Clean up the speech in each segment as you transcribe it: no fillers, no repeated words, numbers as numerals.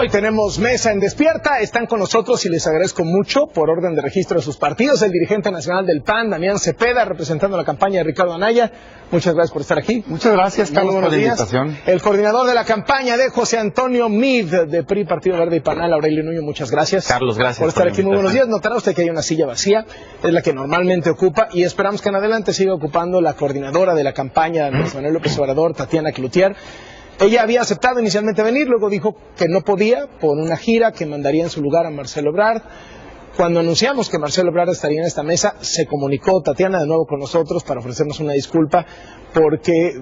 Hoy tenemos mesa en Despierta, están con nosotros y les agradezco mucho por orden de registro de sus partidos, el dirigente nacional del PAN, Damián Cepeda, representando la campaña de Ricardo Anaya. Muchas gracias por estar aquí. Muchas gracias, Carlos, por la invitación. El coordinador de la campaña de José Antonio Meade, de PRI, Partido Verde y Panal, Aurelio Nuño, muchas gracias. Carlos, gracias por estar aquí. Muy buenos días. Notará usted que hay una silla vacía, es la que normalmente ocupa, y esperamos que en adelante siga ocupando la coordinadora de la campaña, Andrés Manuel López Obrador, Tatiana Cloutier. Ella había aceptado inicialmente venir, luego dijo que no podía por una gira, que mandaría en su lugar a Marcelo Ebrard. Cuando anunciamos que Marcelo Ebrard estaría en esta mesa, se comunicó Tatiana de nuevo con nosotros para ofrecernos una disculpa porque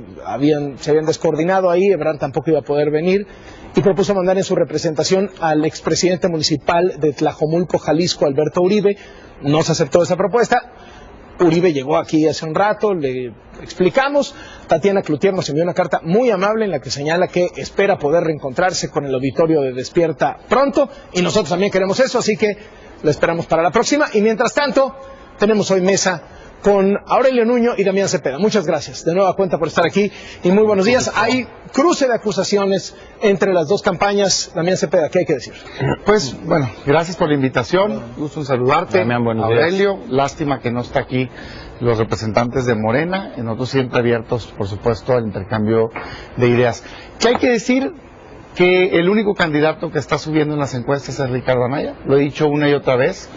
se habían descoordinado ahí, Ebrard tampoco iba a poder venir, y propuso mandar en su representación al expresidente municipal de Tlajomulco, Jalisco, Alberto Uribe. No se aceptó esa propuesta. Uribe llegó aquí hace un rato, le explicamos. Tatiana Cloutier nos envió una carta muy amable en la que señala que espera poder reencontrarse con el auditorio de Despierta pronto, y nosotros también queremos eso, así que lo esperamos para la próxima. Y mientras tanto, tenemos hoy mesa con Aurelio Nuño y Damián Cepeda. Muchas gracias de nueva cuenta por estar aquí y muy buenos días. Hay cruce de acusaciones entre las dos campañas. Damián Cepeda, ¿qué hay que decir? Pues, bueno, gracias por la invitación. Gusto en saludarte. Damián, buenos días. Aurelio, lástima que no está aquí los representantes de Morena. Nosotros siempre abiertos, por supuesto, al intercambio de ideas. ¿Qué hay que decir? Que el único candidato que está subiendo en las encuestas es Ricardo Anaya. Lo he dicho una y otra vez.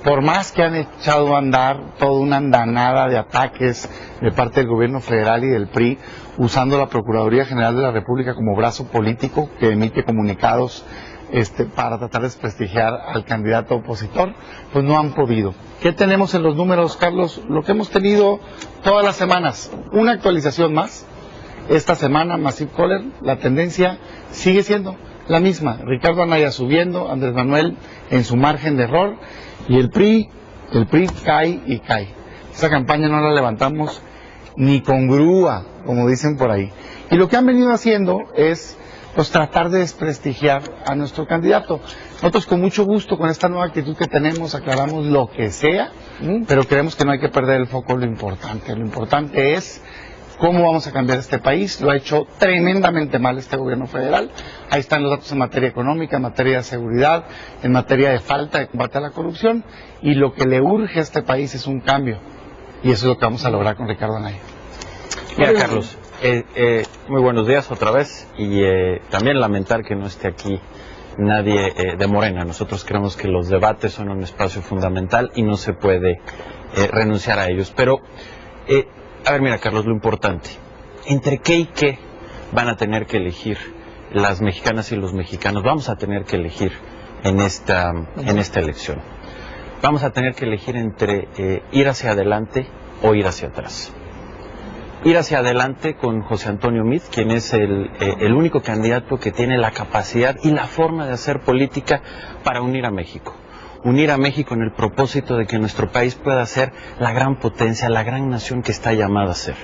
Por más que han echado a andar toda una andanada de ataques de parte del gobierno federal y del PRI, usando la Procuraduría General de la República como brazo político que emite comunicados para tratar de desprestigiar al candidato opositor, pues no han podido. ¿Qué tenemos en los números, Carlos? Lo que hemos tenido todas las semanas, una actualización más. Esta semana, Massive Caller, la tendencia sigue siendo la misma. Ricardo Anaya subiendo, Andrés Manuel en su margen de error, y el PRI cae y cae. Esa campaña no la levantamos ni con grúa, como dicen por ahí. Y lo que han venido haciendo es pues tratar de desprestigiar a nuestro candidato. Nosotros con mucho gusto, con esta nueva actitud que tenemos, aclaramos lo que sea, pero creemos que no hay que perder el foco en lo importante. Lo importante es cómo vamos a cambiar este país. Lo ha hecho tremendamente mal este gobierno federal. Ahí están los datos en materia económica, en materia de seguridad, en materia de falta de combate a la corrupción. Y lo que le urge a este país es un cambio. Y eso es lo que vamos a lograr con Ricardo Anaya. Mira, Carlos, muy buenos días otra vez. Y también lamentar que no esté aquí nadie de Morena. Nosotros creemos que los debates son un espacio fundamental y no se puede renunciar a ellos. Pero a ver, mira, Carlos, lo importante, entre qué y qué van a tener que elegir las mexicanas y los mexicanos. Vamos a tener que elegir en esta elección. Vamos a tener que elegir entre ir hacia adelante o ir hacia atrás. Ir hacia adelante con José Antonio Meade, quien es el único candidato que tiene la capacidad y la forma de hacer política para unir a México. Unir a México en el propósito de que nuestro país pueda ser la gran potencia, la gran nación que está llamada a ser.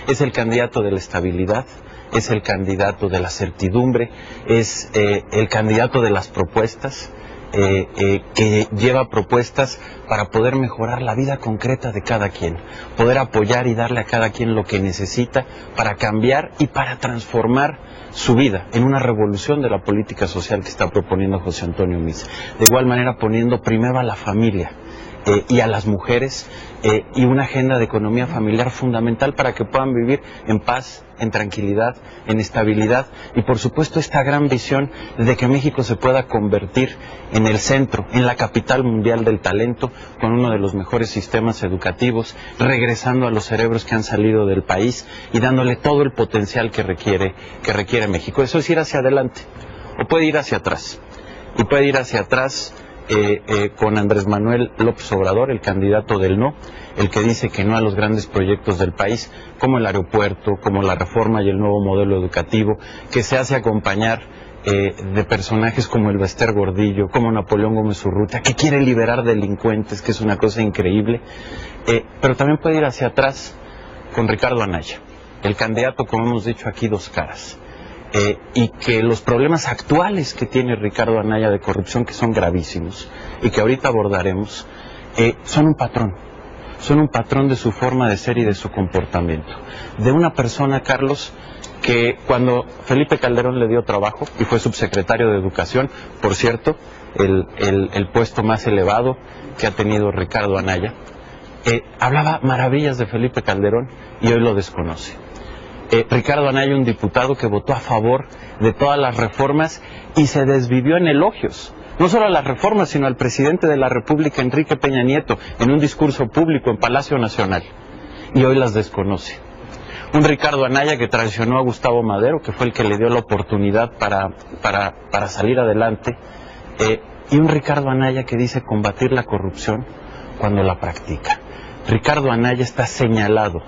Es el candidato de la estabilidad, es el candidato de la certidumbre, es el candidato de las propuestas, que lleva propuestas para poder mejorar la vida concreta de cada quien, poder apoyar y darle a cada quien lo que necesita para cambiar y para transformar su vida en una revolución de la política social que está proponiendo José Antonio Meade. De igual manera poniendo primero a la familia y a las mujeres y una agenda de economía familiar fundamental para que puedan vivir en paz, en tranquilidad, en estabilidad y por supuesto esta gran visión de que México se pueda convertir en el centro, en la capital mundial del talento, con uno de los mejores sistemas educativos, regresando a los cerebros que han salido del país y dándole todo el potencial que requiere México. Eso es ir hacia adelante o puede ir hacia atrás. Y puede ir hacia atrás con Andrés Manuel López Obrador, el candidato del no, el que dice que no a los grandes proyectos del país, como el aeropuerto, como la reforma y el nuevo modelo educativo, que se hace acompañar de personajes como el Bester Gordillo, como Napoleón Gómez Urrutia, que quiere liberar delincuentes, que es una cosa increíble, pero también puede ir hacia atrás con Ricardo Anaya, el candidato, como hemos dicho aquí, dos caras. Y que los problemas actuales que tiene Ricardo Anaya de corrupción, que son gravísimos y que ahorita abordaremos, son un patrón. son un patrón de su forma de ser y de su comportamiento. De una persona, Carlos, que cuando Felipe Calderón le dio trabajo y fue subsecretario de Educación, por cierto, el puesto más elevado que ha tenido Ricardo Anaya, hablaba maravillas de Felipe Calderón y hoy lo desconoce. Ricardo Anaya, un diputado que votó a favor de todas las reformas y se desvivió en elogios, no solo a las reformas, sino al presidente de la República, Enrique Peña Nieto, en un discurso público en Palacio Nacional, y hoy las desconoce. Un Ricardo Anaya que traicionó a Gustavo Madero, que fue el que le dio la oportunidad para salir adelante, y un Ricardo Anaya que dice combatir la corrupción cuando la practica. Ricardo Anaya está señalado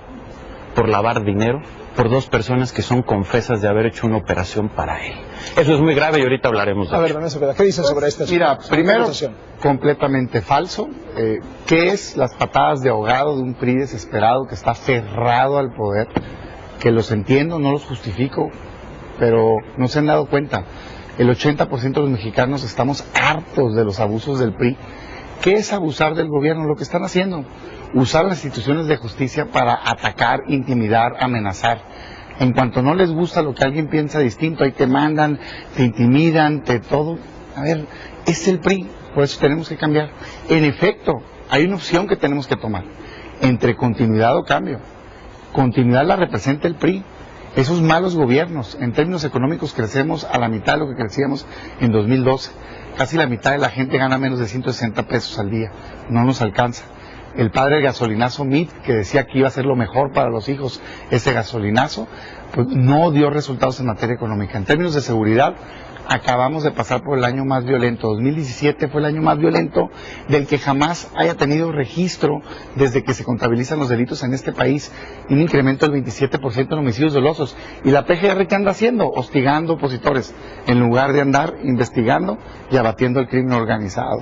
por lavar dinero por dos personas que son confesas de haber hecho una operación para él. Eso es muy grave y ahorita hablaremos de eso. ¿Qué dices sobre esto? Mira, primero, completamente falso. ¿Qué es las patadas de ahogado de un PRI desesperado que está aferrado al poder? Que los entiendo, no los justifico, pero no se han dado cuenta. El 80% de los mexicanos estamos hartos de los abusos del PRI. ¿Qué es abusar del gobierno? Lo que están haciendo, usar las instituciones de justicia para atacar, intimidar, amenazar. En cuanto no les gusta lo que alguien piensa distinto, ahí te mandan, te intimidan, todo. A ver, es el PRI, por eso tenemos que cambiar. En efecto, hay una opción que tenemos que tomar, entre continuidad o cambio. Continuidad la representa el PRI. Esos malos gobiernos, en términos económicos crecemos a la mitad de lo que crecíamos en 2012. Casi la mitad de la gente gana menos de 160 pesos al día. No nos alcanza. El padre del gasolinazo MIT, que decía que iba a ser lo mejor para los hijos, ese gasolinazo, pues no dio resultados en materia económica. En términos de seguridad, acabamos de pasar por el año más violento. 2017 fue el año más violento del que jamás haya tenido registro desde que se contabilizan los delitos en este país. Un incremento del 27% en homicidios dolosos. ¿Y la PGR qué anda haciendo? Hostigando opositores, en lugar de andar investigando y abatiendo el crimen organizado.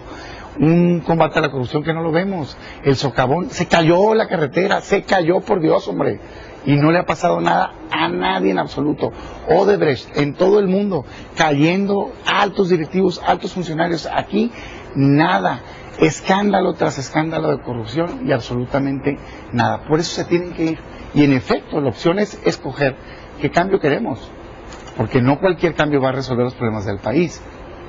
Un combate a la corrupción que no lo vemos. El socavón, se cayó la carretera, se cayó, por Dios, hombre. Y no le ha pasado nada a nadie en absoluto. Odebrecht, en todo el mundo, cayendo altos directivos, altos funcionarios. Aquí, nada. Escándalo tras escándalo de corrupción y absolutamente nada. Por eso se tienen que ir. Y en efecto, la opción es escoger qué cambio queremos. Porque no cualquier cambio va a resolver los problemas del país.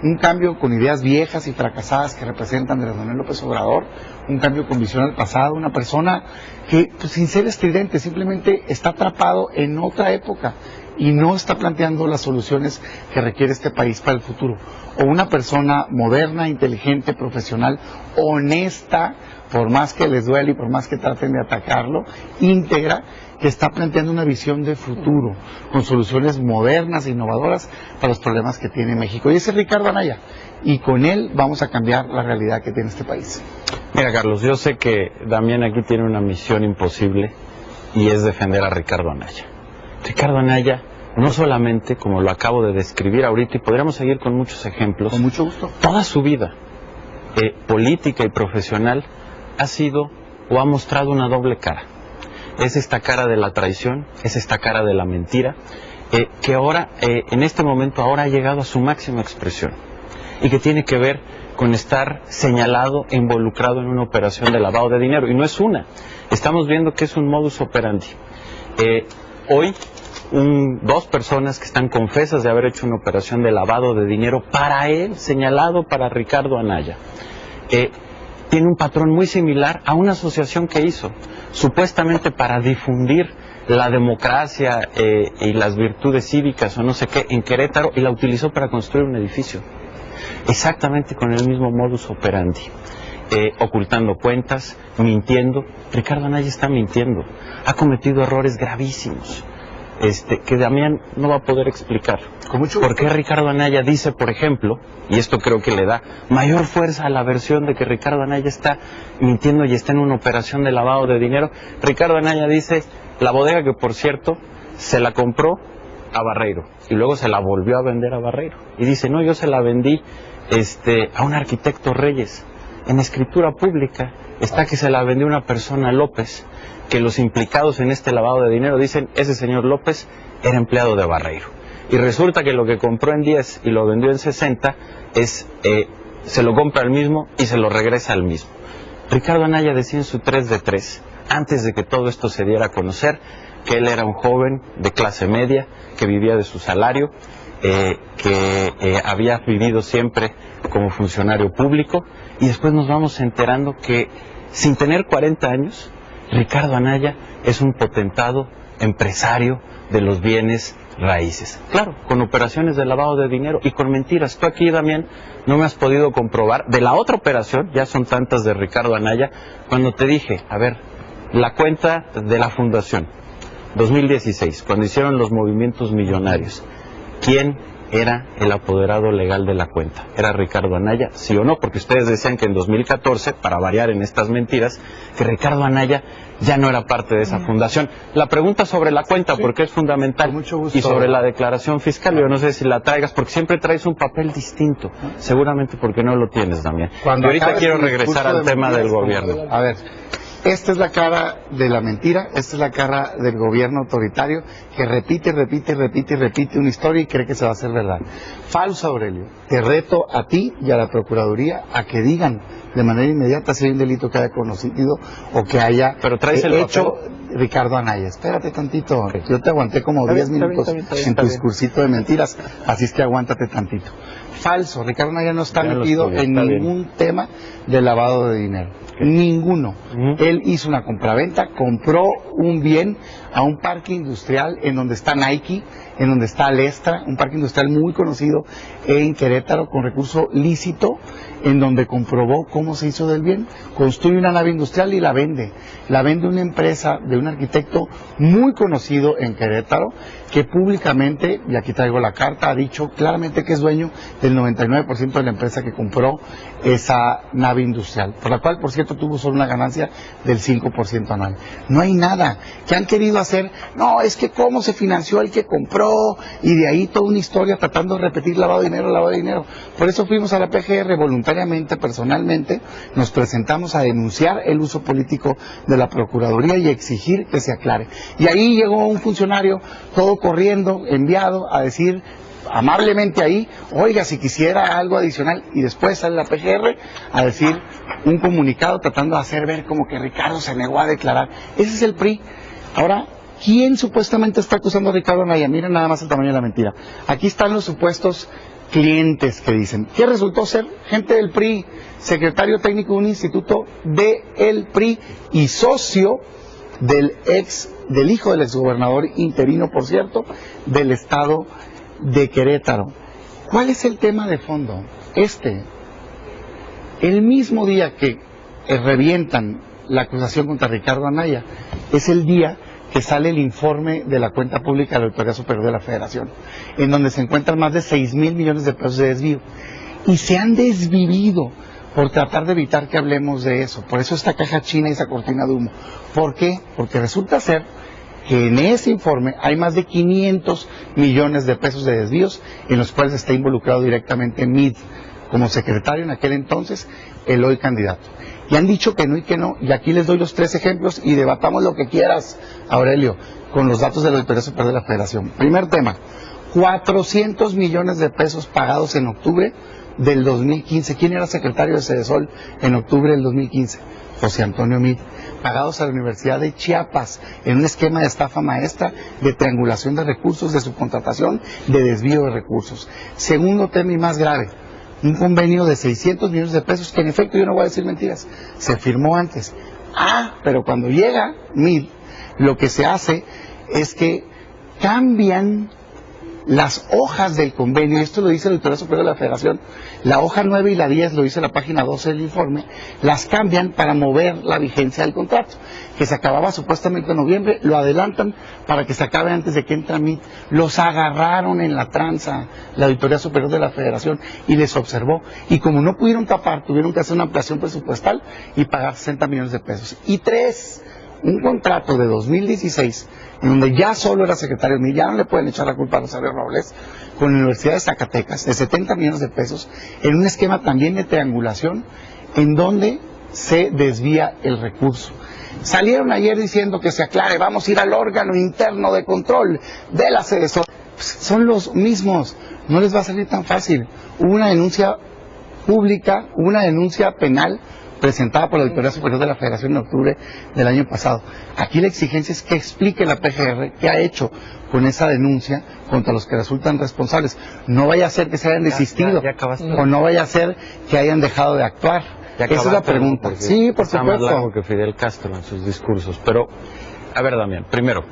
Un cambio con ideas viejas y fracasadas que representan Andrés Manuel López Obrador, un cambio con visión al pasado, una persona que, pues, sin ser estridente, simplemente está atrapado en otra época y no está planteando las soluciones que requiere este país para el futuro. O una persona moderna, inteligente, profesional, honesta, por más que les duele y por más que traten de atacarlo, íntegra, que está planteando una visión de futuro, con soluciones modernas e innovadoras para los problemas que tiene México. Y ese es Ricardo Anaya, y con él vamos a cambiar la realidad que tiene este país. Mira, Carlos, yo sé que Damián aquí tiene una misión imposible, y es defender a Ricardo Anaya. Ricardo Anaya, no solamente, como lo acabo de describir ahorita, y podríamos seguir con muchos ejemplos, con mucho gusto, toda su vida política y profesional ha sido o ha mostrado una doble cara. Es esta cara de la traición, es esta cara de la mentira, que ahora, en este momento, ahora ha llegado a su máxima expresión y que tiene que ver con estar señalado e involucrado en una operación de lavado de dinero. Y no es una, estamos viendo que es un modus operandi. Hoy, dos personas que están confesas de haber hecho una operación de lavado de dinero para él, señalado para Ricardo Anaya. Tiene un patrón muy similar a una asociación que hizo, supuestamente para difundir la democracia y las virtudes cívicas o no sé qué en Querétaro, y la utilizó para construir un edificio. Exactamente con el mismo modus operandi. Ocultando cuentas, mintiendo. Ricardo Anaya está mintiendo. Ha cometido errores gravísimos. Que Damián no va a poder explicar. ¿Por qué Ricardo Anaya dice, por ejemplo, y esto creo que le da mayor fuerza a la versión de que Ricardo Anaya está mintiendo y está en una operación de lavado de dinero? Ricardo Anaya dice, la bodega que, por cierto, se la compró a Barreiro y luego se la volvió a vender a Barreiro. Y dice, no, yo se la vendí a un arquitecto Reyes. En escritura pública está que se la vendió una persona López, que los implicados en este lavado de dinero dicen, ese señor López era empleado de Barreiro. Y resulta que lo que compró en 10 y lo vendió en 60 se lo compra al mismo y se lo regresa al mismo. Ricardo Anaya decía en su 3 de 3, antes de que todo esto se diera a conocer, que él era un joven de clase media, que vivía de su salario, que había vivido siempre como funcionario público, y después nos vamos enterando que sin tener 40 años, Ricardo Anaya es un potentado empresario de los bienes raíces. Claro, con operaciones de lavado de dinero y con mentiras. Tú aquí, Damián, no me has podido comprobar de la otra operación, ya son tantas de Ricardo Anaya, cuando te dije, a ver, la cuenta de la fundación, 2016, cuando hicieron los movimientos millonarios, ¿quién era el apoderado legal de la cuenta? ¿Era Ricardo Anaya, sí o no? Porque ustedes decían que en 2014, para variar en estas mentiras, que Ricardo Anaya ya no era parte de esa fundación. La pregunta sobre la cuenta, sí, porque es fundamental, y sobre la declaración fiscal, yo no sé si la traigas, porque siempre traes un papel distinto, seguramente porque no lo tienes, Damián. Y ahorita quiero regresar al tema del gobierno. A ver, esta es la cara de la mentira, esta es la cara del gobierno autoritario que repite una historia y cree que se va a hacer verdad. Falso, Aurelio. Te reto a ti y a la Procuraduría a que digan de manera inmediata si hay un delito que haya conocido o que haya hecho Ricardo Anaya. Espérate tantito, yo te aguanté como 10 minutos en tu discursito de mentiras, así es que aguántate tantito. Falso, Ricardo Anaya no está metido en ningún tema de lavado de dinero. Ninguno. Él hizo una compraventa, compró un bien a un parque industrial en donde está Nike, en donde está Alestra, un parque industrial muy conocido en Querétaro con recurso lícito, en donde comprobó cómo se hizo del bien, construye una nave industrial y la vende una empresa de un arquitecto muy conocido en Querétaro, que públicamente, y aquí traigo la carta, ha dicho claramente que es dueño del 99% de la empresa que compró esa nave industrial, por la cual, por cierto, tuvo solo una ganancia del 5% anual. No hay nada que han querido hacer, no, es que cómo se financió el que compró, y de ahí toda una historia tratando de repetir lavado de dinero. Por eso fuimos a la PGR voluntariamente, personalmente, nos presentamos a denunciar el uso político de la Procuraduría y exigir que se aclare. Y ahí llegó un funcionario, todo corriendo, enviado a decir amablemente ahí, oiga, si quisiera algo adicional, y después sale la PGR a decir un comunicado tratando de hacer ver como que Ricardo se negó a declarar. Ese es el PRI. Ahora, ¿quién supuestamente está acusando a Ricardo Anaya? Miren nada más el tamaño de la mentira. Aquí están los supuestos clientes que dicen, que resultó ser gente del PRI, secretario técnico de un instituto del PRI y socio del hijo del exgobernador interino, por cierto, del estado de Querétaro. ¿Cuál es el tema de fondo? El mismo día que revientan la acusación contra Ricardo Anaya, es el día que sale el informe de la cuenta pública de la Auditoría Superior de la Federación, en donde se encuentran más de 6,000 millones de pesos de desvío. Y se han desvivido por tratar de evitar que hablemos de eso. Por eso esta caja china y esa cortina de humo. ¿Por qué? Porque resulta ser que en ese informe hay más de 500 millones de pesos de desvíos en los cuales está involucrado directamente MID, como secretario en aquel entonces, el hoy candidato. Y han dicho que no y que no, y aquí les doy los 3 ejemplos y debatamos lo que quieras, Aurelio, con los datos de la Auditoría Superior de la Federación. Primer tema, 400 millones de pesos pagados en octubre del 2015. ¿Quién era secretario de Cedesol en octubre del 2015? José Antonio Mid. Pagados a la Universidad de Chiapas en un esquema de estafa maestra, de triangulación de recursos, de subcontratación, de desvío de recursos. Segundo tema y más grave, un convenio de 600 millones de pesos que en efecto, yo no voy a decir mentiras, se firmó antes. Pero cuando llega Mid, lo que se hace es que cambian las hojas del convenio, y esto lo dice la Auditoría Superior de la Federación, la hoja 9 y la 10, lo dice la página 12 del informe, las cambian para mover la vigencia del contrato, que se acababa supuestamente en noviembre, lo adelantan para que se acabe antes de que entre MIT. Los agarraron en la tranza, la Auditoría Superior de la Federación, y les observó, y como no pudieron tapar, tuvieron que hacer una ampliación presupuestal y pagar 60 millones de pesos. Y 3, un contrato de 2016, en donde ya solo era secretario, ya no le pueden echar la culpa a Rosario Robles, con la Universidad de Zacatecas, de 70 millones de pesos, en un esquema también de triangulación, en donde se desvía el recurso. Salieron ayer diciendo que se aclare, vamos a ir al órgano interno de control de la Cedesol. Son los mismos, no les va a salir tan fácil. Hubo una denuncia pública, una denuncia penal presentada por la Auditoría Superior de la Federación en octubre del año pasado. Aquí la exigencia es que explique la PGR qué ha hecho con esa denuncia contra los que resultan responsables. No vaya a ser que se hayan desistido, o no vaya a ser que hayan dejado de actuar. Esa es la pregunta. Sí, por supuesto. Más largo supuesto. que Fidel Castro en sus discursos. Pero, a ver, Damián, primero,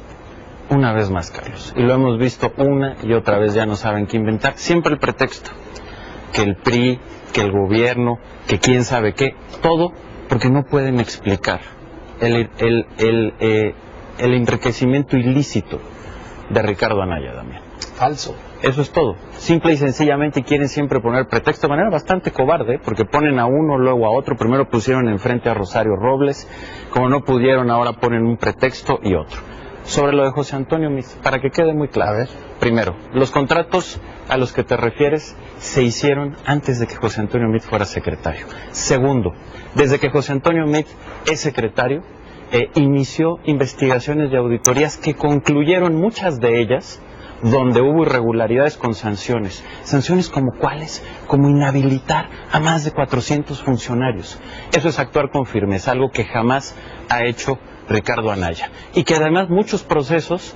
una vez más, Carlos, y lo hemos visto una y otra vez, ya no saben qué inventar, siempre el pretexto, que el PRI, que el gobierno, que quién sabe qué, todo porque no pueden explicar el enriquecimiento ilícito de Ricardo Anaya, Damián. Falso. Eso es todo. Simple y sencillamente quieren siempre poner pretexto de manera bastante cobarde, porque ponen a uno, luego a otro. Primero pusieron enfrente a Rosario Robles, como no pudieron, ahora ponen un pretexto y otro. Sobre lo de José Antonio Meade, para que quede muy claro. A ver. Primero, los contratos a los que te refieres se hicieron antes de que José Antonio Meade fuera secretario. Segundo, desde que José Antonio Meade es secretario, inició investigaciones y auditorías que concluyeron, muchas de ellas, donde hubo irregularidades con sanciones. ¿Sanciones como cuáles? Como inhabilitar a más de 400 funcionarios. Eso es actuar con firmeza, algo que jamás ha hecho Ricardo Anaya. Y que además muchos procesos,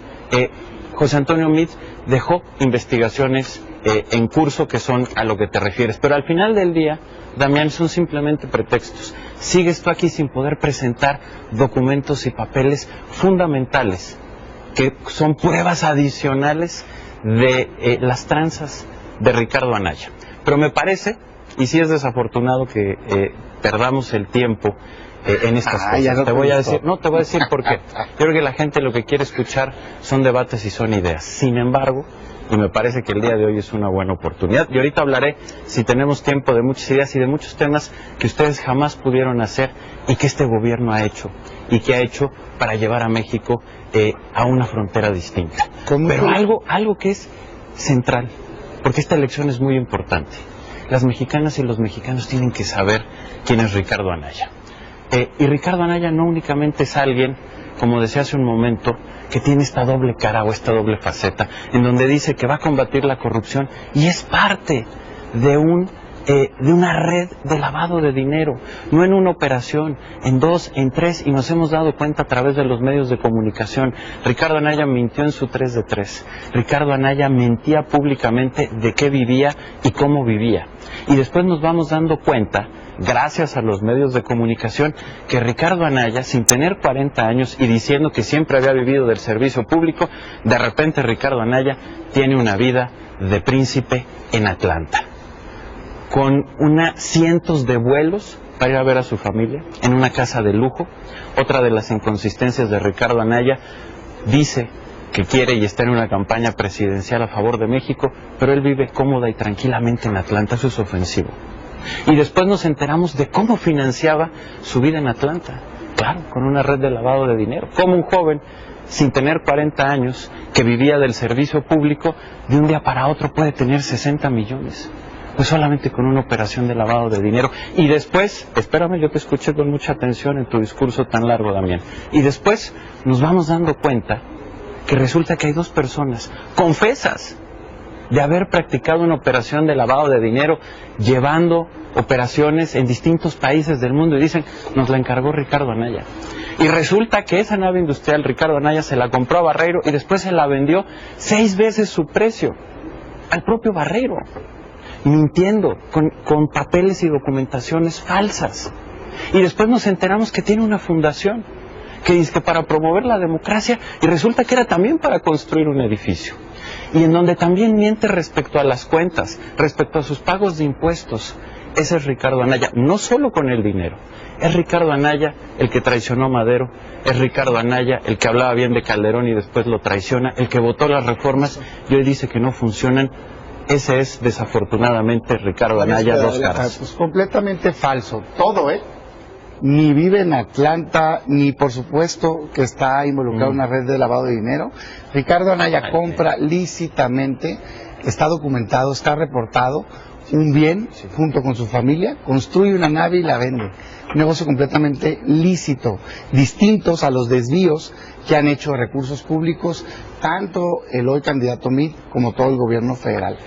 José Antonio Meade dejó investigaciones en curso que son a lo que te refieres. Pero al final del día, Damián, son simplemente pretextos. Sigues tú aquí sin poder presentar documentos y papeles fundamentales que son pruebas adicionales de las tranzas de Ricardo Anaya. Pero me parece, y sí es desafortunado que perdamos el tiempo en estas cosas. Te voy a decir por qué. Yo creo que la gente lo que quiere escuchar son debates y son ideas. Sin embargo, y me parece que el día de hoy es una buena oportunidad. Y ahorita hablaré, si tenemos tiempo, de muchas ideas y de muchos temas que ustedes jamás pudieron hacer y que este gobierno ha hecho y que ha hecho para llevar a México a una frontera distinta. Pero algo que es central, porque esta elección es muy importante. Las mexicanas y los mexicanos tienen que saber quién es Ricardo Anaya. Y Ricardo Anaya no únicamente es alguien, como decía hace un momento, que tiene esta doble cara o esta doble faceta, en donde dice que va a combatir la corrupción y es parte de una red de lavado de dinero, no en una operación, en dos, en tres, y nos hemos dado cuenta a través de los medios de comunicación. Ricardo Anaya mintió en su 3 de 3. Ricardo Anaya mentía públicamente de qué vivía y cómo vivía. Y después nos vamos dando cuenta, gracias a los medios de comunicación, que Ricardo Anaya, sin tener 40 años y diciendo que siempre había vivido del servicio público, de repente Ricardo Anaya tiene una vida de príncipe en Atlanta, con cientos de vuelos para ir a ver a su familia, en una casa de lujo. Otra de las inconsistencias de Ricardo Anaya, dice que quiere y está en una campaña presidencial a favor de México, pero él vive cómoda y tranquilamente en Atlanta. Eso es ofensivo. Y después nos enteramos de cómo financiaba su vida en Atlanta. Claro, con una red de lavado de dinero. Como un joven, sin tener 40 años, que vivía del servicio público, de un día para otro puede tener 60 millones. Pues solamente con una operación de lavado de dinero. Y después, espérame, yo te escuché con mucha atención en tu discurso tan largo, Damián. Y después nos vamos dando cuenta que resulta que hay dos personas confesas de haber practicado una operación de lavado de dinero, llevando operaciones en distintos países del mundo, y dicen, nos la encargó Ricardo Anaya. Y resulta que esa nave industrial Ricardo Anaya se la compró a Barreiro y después se la vendió 6 veces su precio al propio Barreiro, mintiendo, con papeles y documentaciones falsas. Y después nos enteramos que tiene una fundación que dice que para promover la democracia, y resulta que era también para construir un edificio. Y en donde también miente respecto a las cuentas, respecto a sus pagos de impuestos. Ese es Ricardo Anaya, no solo con el dinero. Es Ricardo Anaya el que traicionó a Madero, es Ricardo Anaya el que hablaba bien de Calderón y después lo traiciona, el que votó las reformas y hoy dice que no funcionan. Ese es, desafortunadamente, Ricardo Anaya, dos caras. Pues completamente falso, todo, Ni vive en Atlanta, ni por supuesto que está involucrado en una red de lavado de dinero. Ricardo Anaya compra lícitamente, está documentado, está reportado, un bien junto con su familia, construye una nave y la vende. Un negocio completamente lícito, distintos a los desvíos que han hecho recursos públicos tanto el hoy candidato Meade como todo el gobierno federal.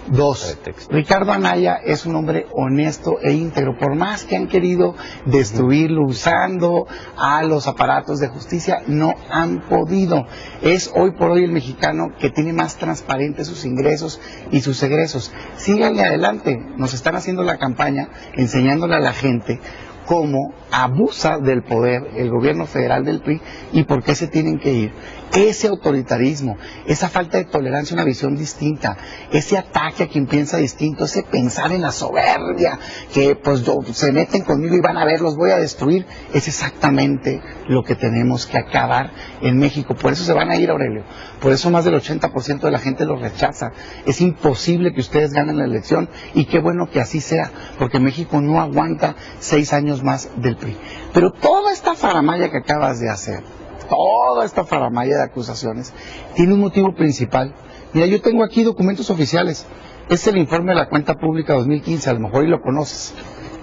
Dos, Ricardo Anaya es un hombre honesto e íntegro. Por más que han querido destruirlo usando a los aparatos de justicia, no han podido. Es hoy por hoy el mexicano que tiene más transparentes sus ingresos y sus egresos. Síganle adelante. Nos están haciendo la campaña enseñándole a la gente cómo abusa del poder el gobierno federal del PRI y por qué se tienen que ir. Ese autoritarismo, esa falta de tolerancia, una visión distinta, ese ataque a quien piensa distinto, ese pensar en la soberbia, que pues se meten conmigo y van a ver, los voy a destruir, es exactamente lo que tenemos que acabar en México. Por eso se van a ir, Aurelio. Por eso más del 80% de la gente los rechaza. Es imposible que ustedes ganen la elección y qué bueno que así sea, porque México no aguanta 6 años más del PRI. Pero toda esta faramalla que acabas de hacer, toda esta faramalla de acusaciones, tiene un motivo principal. Mira, yo tengo aquí documentos oficiales. Es el informe de la cuenta pública 2015, a lo mejor y lo conoces.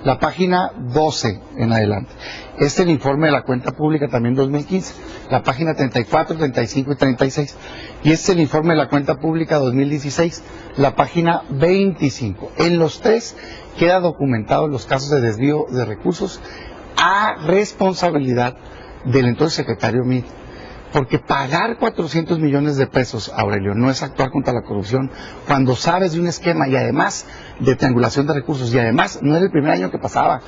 La página 12 en adelante. Es el informe de la cuenta pública también 2015. La página 34, 35 y 36. Y es el informe de la cuenta pública 2016. La página 25. En los tres queda documentado los casos de desvío de recursos a responsabilidad del entonces secretario Meade. Porque pagar 400 millones de pesos, Aurelio, no es actuar contra la corrupción cuando sabes de un esquema y además de triangulación de recursos, y además no era el primer año que pasaba,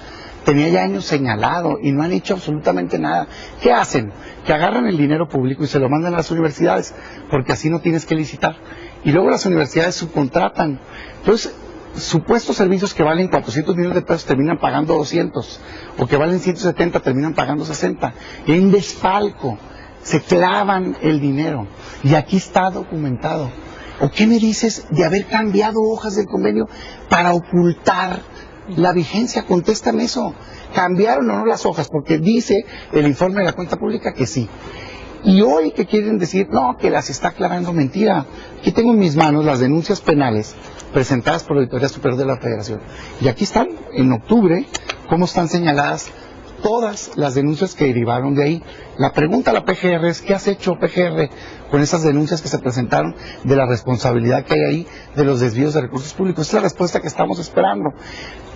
tenía ya años señalado y no han hecho absolutamente nada. ¿Qué hacen? Que agarran el dinero público y se lo mandan a las universidades, porque así no tienes que licitar. Y luego las universidades subcontratan. Entonces, supuestos servicios que valen 400 millones de pesos terminan pagando 200, o que valen 170 terminan pagando 60. Y hay un desfalco. Se clavan el dinero. Y aquí está documentado. ¿O qué me dices de haber cambiado hojas del convenio para ocultar la vigencia? Contéstame eso. ¿Cambiaron o no las hojas? Porque dice el informe de la cuenta pública que sí. Y hoy que quieren decir, no, que las está aclarando, mentira. Aquí tengo en mis manos las denuncias penales presentadas por la Auditoría Superior de la Federación. Y aquí están, en octubre, cómo están señaladas todas las denuncias que derivaron de ahí. La pregunta a la PGR es, ¿qué has hecho, PGR, con esas denuncias que se presentaron de la responsabilidad que hay ahí de los desvíos de recursos públicos? Es la respuesta que estamos esperando.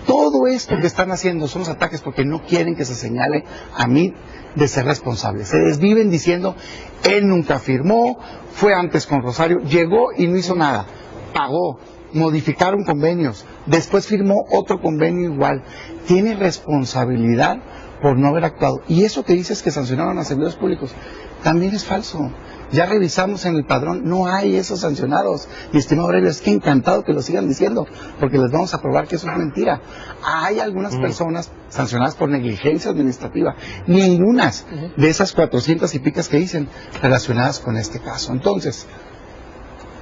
Todo esto que están haciendo son los ataques porque no quieren que se señale a mí de ser responsable. Se desviven diciendo, él nunca firmó, fue antes con Rosario, llegó y no hizo nada, pagó, modificaron convenios, después firmó otro convenio igual. Tiene responsabilidad por no haber actuado. Y eso que dices que sancionaron a servidores públicos, también es falso. Ya revisamos en el padrón, no hay esos sancionados. Mi estimado Aurelio, es que encantado que lo sigan diciendo, porque les vamos a probar que eso es mentira. Hay algunas personas sancionadas por negligencia administrativa, ningunas de esas 400 y picas que dicen relacionadas con este caso. Entonces,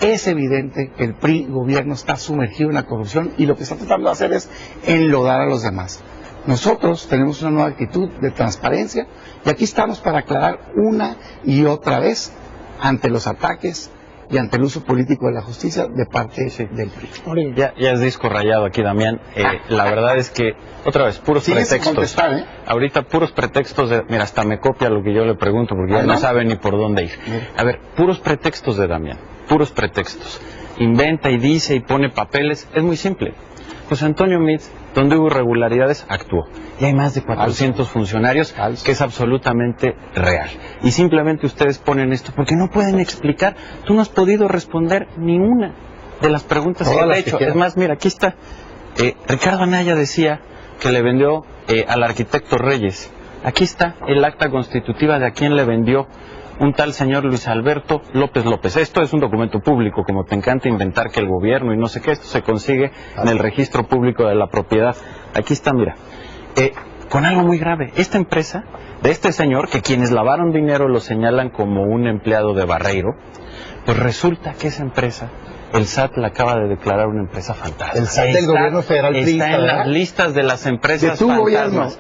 es evidente que el PRI gobierno está sumergido en la corrupción y lo que está tratando de hacer es enlodar a los demás. Nosotros tenemos una nueva actitud de transparencia y aquí estamos para aclarar una y otra vez ante los ataques y ante el uso político de la justicia de parte del PRI. Ya es disco rayado aquí, Damián. La verdad es que, otra vez, puros pretextos. Ahorita puros pretextos de... Mira, hasta me copia lo que yo le pregunto porque ya no sabe ni por dónde ir. A ver, puros pretextos de Damián, puros pretextos. Inventa y dice y pone papeles. Es muy simple. José Antonio Meade, donde hubo irregularidades, actuó. Y hay más de 400 funcionarios, que es absolutamente real. Y simplemente ustedes ponen esto porque no pueden explicar. Tú no has podido responder ni una de las preguntas que le he hecho. Es más, mira, aquí está. Ricardo Anaya decía que le vendió al arquitecto Reyes. Aquí está el acta constitutiva de a quién le vendió un tal señor Luis Alberto López López. Esto es un documento público, como te encanta inventar que el gobierno y no sé qué, esto se consigue en el registro público de la propiedad. Aquí está, mira, con algo muy grave. Esta empresa, de este señor, que quienes lavaron dinero lo señalan como un empleado de Barreiro, pues resulta que esa empresa, el SAT la acaba de declarar una empresa fantasma. El SAT del gobierno federal está en las listas de las empresas fantasmas.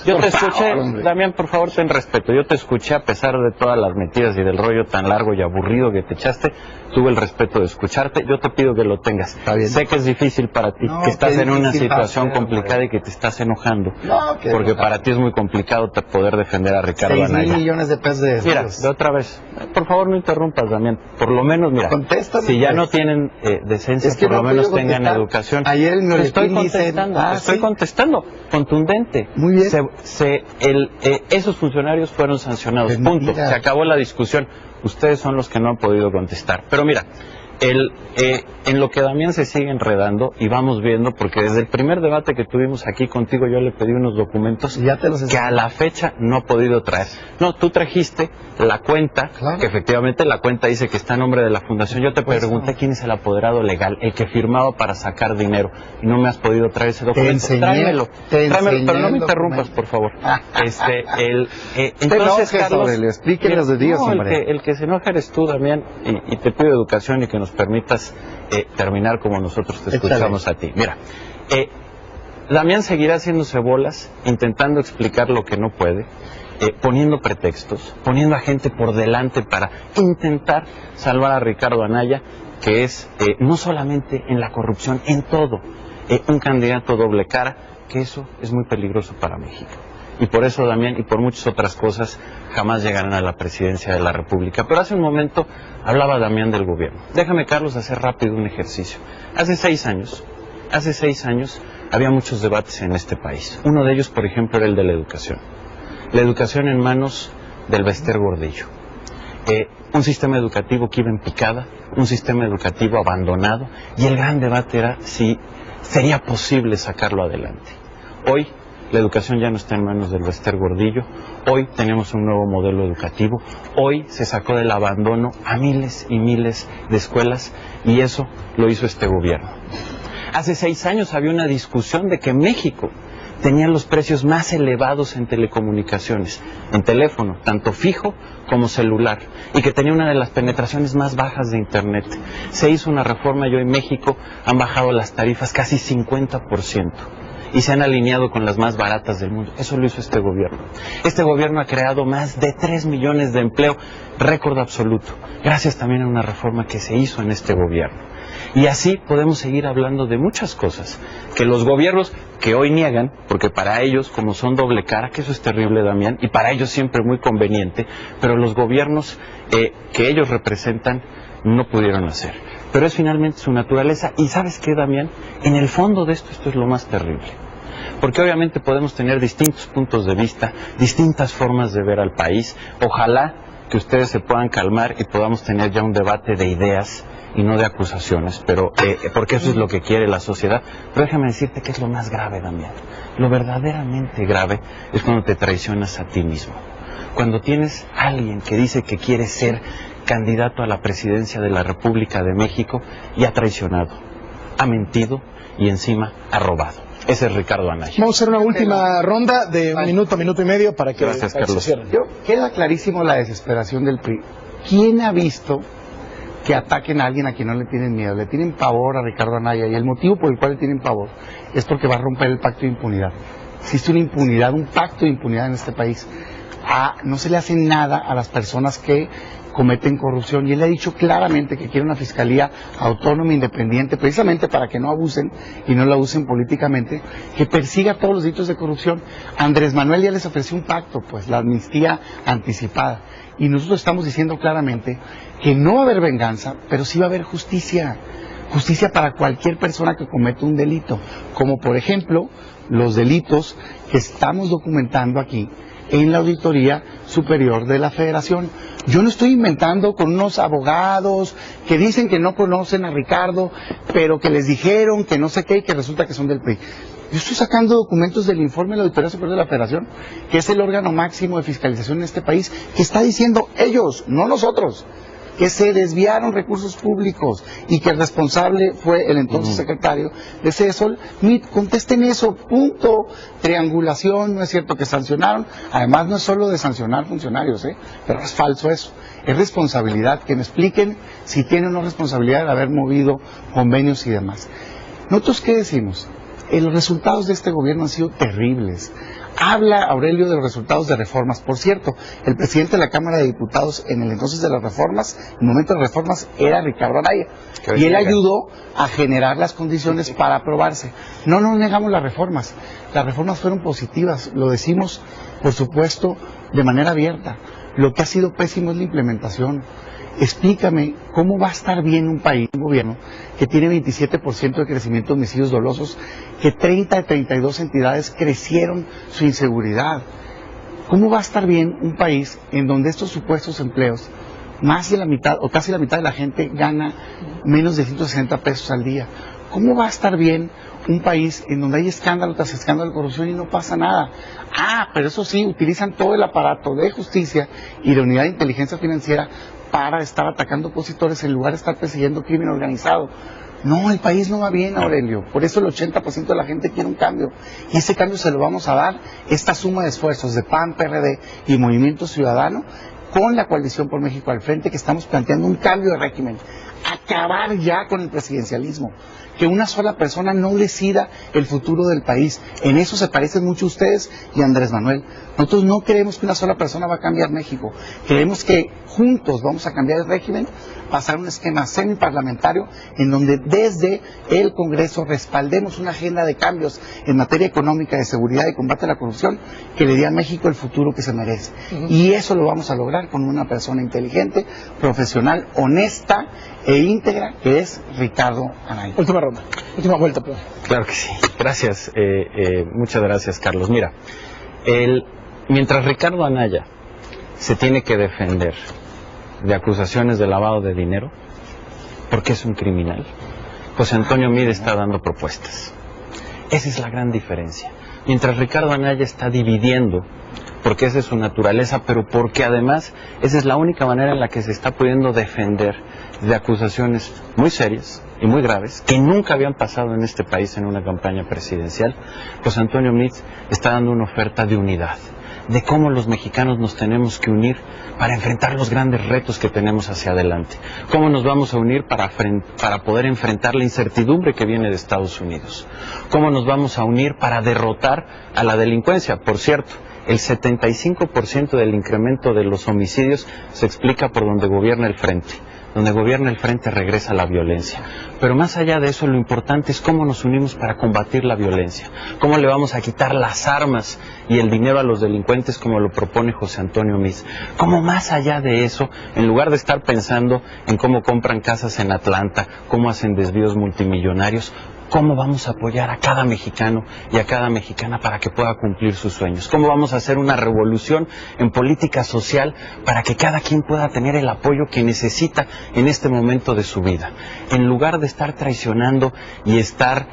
Yo te escuché, Damián, por favor, ten respeto. Yo te escuché a pesar de todas las metidas y del rollo tan largo y aburrido que te echaste. Tuve el respeto de escucharte. Yo te pido que lo tengas. Sé que es difícil para ti, que estás en una situación complicada y que te estás enojando. Porque para ti es muy complicado poder defender a Ricardo Anaya. 6,000 millones de pesos de... Mira, de otra vez. Por favor, no interrumpas, Damián. Por lo menos, mira, si ya no tienen tienen decencia, Es que por lo no menos puedo tengan contestar. educación. Ayer el Estoy Mioletín dice... contestando, estoy contestando, contundente. Muy bien. Esos funcionarios fueron sancionados, Pues punto. mira. Se acabó la discusión. Ustedes son los que no han podido contestar. Pero mira, en lo que Damián se sigue enredando, y vamos viendo, porque desde el primer debate que tuvimos aquí contigo, yo le pedí unos documentos Ya te los que a la fecha no ha podido traer. No, tú trajiste la cuenta, Claro. que efectivamente la cuenta dice que está a nombre de la fundación. Yo te pregunté quién es el apoderado legal, el que firmaba para sacar dinero, y no me has podido traer ese documento. Tráemelo, pero no me interrumpas, por favor. Entonces, Carlos, explíquenos de Dios, hombre. el que se enoja eres tú, Damián, y te pido educación y que nos permitas terminar como nosotros te escuchamos a ti. Mira, Damián seguirá haciéndose bolas, intentando explicar lo que no puede, poniendo pretextos, poniendo a gente por delante para intentar salvar a Ricardo Anaya, que es no solamente en la corrupción, en todo, un candidato doble cara, que eso es muy peligroso para México. Y por eso, Damián, y por muchas otras cosas, jamás llegarán a la presidencia de la República. Pero hace un momento hablaba Damián del gobierno. Déjame, Carlos, hacer rápido un ejercicio. Hace 6 años, había muchos debates en este país. Uno de ellos, por ejemplo, era el de la educación. La educación en manos del Bester Gordillo. Un sistema educativo que iba en picada, un sistema educativo abandonado, y el gran debate era si sería posible sacarlo adelante. Hoy, la educación ya no está en manos del Bester Gordillo. Hoy tenemos un nuevo modelo educativo. Hoy se sacó del abandono a miles y miles de escuelas, y eso lo hizo este gobierno. Hace 6 años había una discusión de que México tenía los precios más elevados en telecomunicaciones, en teléfono, tanto fijo como celular, y que tenía una de las penetraciones más bajas de Internet. Se hizo una reforma y hoy en México han bajado las tarifas casi 50%. Y se han alineado con las más baratas del mundo. Eso lo hizo este gobierno. Este gobierno ha creado más de 3 millones de empleo, récord absoluto, gracias también a una reforma que se hizo en este gobierno. Y así podemos seguir hablando de muchas cosas que los gobiernos que hoy niegan, porque para ellos, como son doble cara, que eso es terrible, Damián, y para ellos siempre muy conveniente, pero los gobiernos que ellos representan no pudieron hacer. Pero es finalmente su naturaleza. Y ¿sabes qué, Damián? En el fondo de esto es lo más terrible. Porque obviamente podemos tener distintos puntos de vista, distintas formas de ver al país. Ojalá que ustedes se puedan calmar y podamos tener ya un debate de ideas y no de acusaciones, pero porque eso es lo que quiere la sociedad. Pero déjame decirte que es lo más grave, Damián. Lo verdaderamente grave es cuando te traicionas a ti mismo. Cuando tienes a alguien que dice que quiere ser candidato a la presidencia de la República de México y ha traicionado, ha mentido y encima ha robado. Ese es Ricardo Anaya. Vamos a hacer una última ronda de un minuto y medio para que, Gracias, para que Carlos. se cierre. Queda clarísimo la desesperación del PRI. ¿Quién ha visto que ataquen a alguien a quien no le tienen miedo? Le tienen pavor a Ricardo Anaya, y el motivo por el cual le tienen pavor es porque va a romper el pacto de impunidad. Existe una impunidad, un pacto de impunidad en este país. No se le hace nada a las personas que cometen corrupción, y él ha dicho claramente que quiere una fiscalía autónoma, independiente, precisamente para que no abusen y no la usen políticamente, que persiga todos los delitos de corrupción. Andrés Manuel ya les ofreció un pacto, pues la amnistía anticipada, y nosotros estamos diciendo claramente que no va a haber venganza, pero sí va a haber justicia. Justicia para cualquier persona que cometa un delito, como por ejemplo los delitos que estamos documentando aquí en la Auditoría Superior de la Federación. Yo no estoy inventando con unos abogados que dicen que no conocen a Ricardo, pero que les dijeron que no sé qué y que resulta que son del PRI. Yo estoy sacando documentos del informe de la Auditoría Superior de la Federación, que es el órgano máximo de fiscalización en este país, que está diciendo ellos, no nosotros, que se desviaron recursos públicos y que el responsable fue el entonces secretario de CESOL. Contesten eso, punto. Triangulación, no es cierto que sancionaron. Además, no es solo de sancionar funcionarios, pero es falso eso. Es responsabilidad, que me expliquen si tienen una responsabilidad de haber movido convenios y demás. ¿Nosotros qué decimos? Los resultados de este gobierno han sido terribles. Habla Aurelio de los resultados de reformas. Por cierto, el presidente de la Cámara de Diputados en el entonces de las reformas, en el momento de las reformas, era Ricardo Anaya. Y él ayudó a generar las condiciones para aprobarse. No nos negamos las reformas. Las reformas fueron positivas. Lo decimos, por supuesto, de manera abierta. Lo que ha sido pésimo es la implementación. explícame cómo va a estar bien un país, un gobierno que tiene 27% de crecimiento de homicidios dolosos, que 30 de 32 entidades crecieron su inseguridad. ¿Cómo va a estar bien un país en donde estos supuestos empleos, más de la mitad o casi la mitad de la gente gana menos de 160 pesos al día? ¿Cómo va a estar bien un país en donde hay escándalo tras escándalo de corrupción y no pasa nada? Pero eso sí, utilizan todo el aparato de justicia y de unidad de inteligencia financiera para estar atacando opositores en lugar de estar persiguiendo crimen organizado. No, el país no va bien, Aurelio. Por eso el 80% de la gente quiere un cambio. Y ese cambio se lo vamos a dar, esta suma de esfuerzos de PAN, PRD y Movimiento Ciudadano, con la Coalición por México al frente, que estamos planteando un cambio de régimen. Acabar ya con el presidencialismo. Que una sola persona no decida el futuro del país. En eso se parecen mucho ustedes y Andrés Manuel. Nosotros no creemos que una sola persona va a cambiar México. Creemos que juntos vamos a cambiar el régimen, pasar a un esquema semiparlamentario en donde desde el Congreso respaldemos una agenda de cambios en materia económica, de seguridad y combate a la corrupción que le dé a México el futuro que se merece. Y eso lo vamos a lograr con una persona inteligente, profesional, honesta e íntegra, que es Ricardo Anaya. Última ronda, última vuelta. Pues. Claro que sí. Gracias. Muchas gracias, Carlos. Mira, mientras Ricardo Anaya se tiene que defender de acusaciones de lavado de dinero, porque es un criminal, José Antonio Meade está dando propuestas. Esa es la gran diferencia. Mientras Ricardo Anaya está dividiendo, porque esa es su naturaleza, pero porque además esa es la única manera en la que se está pudiendo defender de acusaciones muy serias y muy graves, que nunca habían pasado en este país en una campaña presidencial. José Antonio Meade está dando una oferta de unidad, de cómo los mexicanos nos tenemos que unir para enfrentar los grandes retos que tenemos hacia adelante. Cómo nos vamos a unir para poder enfrentar la incertidumbre que viene de Estados Unidos. Cómo nos vamos a unir para derrotar a la delincuencia. Por cierto, el 75% del incremento de los homicidios se explica por donde gobierna el frente. Donde gobierna el frente regresa la violencia. Pero más allá de eso, lo importante es cómo nos unimos para combatir la violencia. Cómo le vamos a quitar las armas y el dinero a los delincuentes, como lo propone José Antonio Meade. Cómo más allá de eso, en lugar de estar pensando en cómo compran casas en Atlanta, cómo hacen desvíos multimillonarios, cómo vamos a apoyar a cada mexicano y a cada mexicana para que pueda cumplir sus sueños. Cómo vamos a hacer una revolución en política social para que cada quien pueda tener el apoyo que necesita en este momento de su vida. En lugar de estar traicionando y estar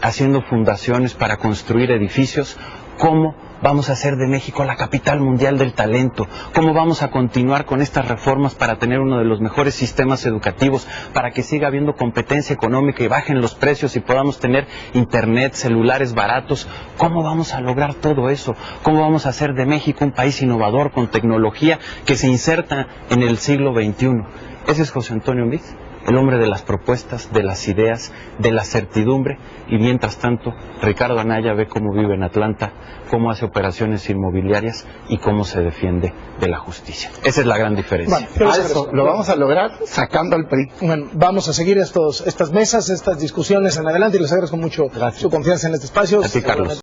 haciendo fundaciones para construir edificios, cómo vamos a hacer de México la capital mundial del talento, cómo vamos a continuar con estas reformas para tener uno de los mejores sistemas educativos, para que siga habiendo competencia económica y bajen los precios y podamos tener internet, celulares baratos. ¿Cómo vamos a lograr todo eso? ¿Cómo vamos a hacer de México un país innovador con tecnología que se inserta en el siglo XXI? Ese es José Antonio Meade, el hombre de las propuestas, de las ideas, de la certidumbre, y mientras tanto Ricardo Anaya ve cómo vive en Atlanta, cómo hace operaciones inmobiliarias y cómo se defiende de la justicia. Esa es la gran diferencia. Bueno, eso lo vamos a lograr sacando al PRI. Bueno, vamos a seguir estas mesas, estas discusiones en adelante, y les agradezco mucho su confianza en este espacio. A ti, Carlos.